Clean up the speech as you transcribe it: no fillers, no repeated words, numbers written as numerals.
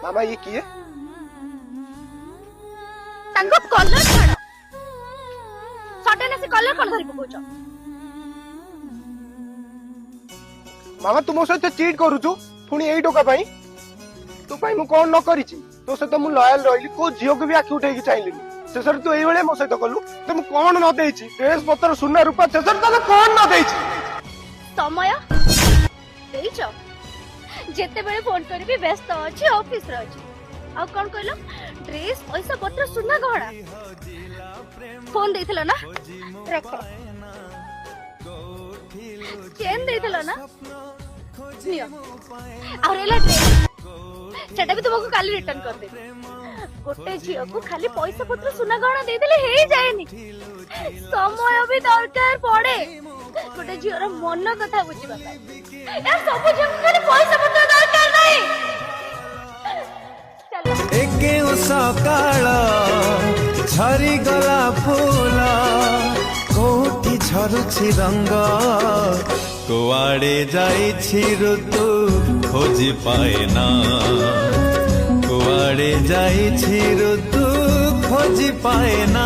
मामा ये किए तांको कलर छाड़ सडन से कलर कोन धरि पकोच मामा तुम सहित चीट करूचु पुणी एई टोका पाई तू पाई मु कोन न करिछि तो सहित मु लॉयल रहिली को झियो को भी आखि उठेकी चाहिलिनी शेषर तू एई बेले मो सहित कलु तुम कोन न देइछि ड्रेस पत्र सुना रूपा शेषर तू कोन न देइछि समय देइछ जेते बेले फोन करबी व्यस्त अछि ऑफिस रे अछि आ कोन कहलो ड्रेस पैसा पत्र सुना गहड़ा फोन देइथलो ना रखो चेन देइथलो ना नियो और एला ड्रेस सेटा भी तुमको काली रिटर्न कर दे गोटे झियो को खाली पैसा पत्र सुना गहना दे देले हे जाएनी समय भी दरकार पड़े गोटे झियो रो मन कथा बुझिबा पाई यार सब झियो को खाली पैसा पत्र दरकार नहीं एके सकाळ झरी गला फूल कोठी झरुछि रंग कुआड़े जाइछि ऋतु खोजी पाएना कुआड़े जाइछि ऋतु खोजी पाएना।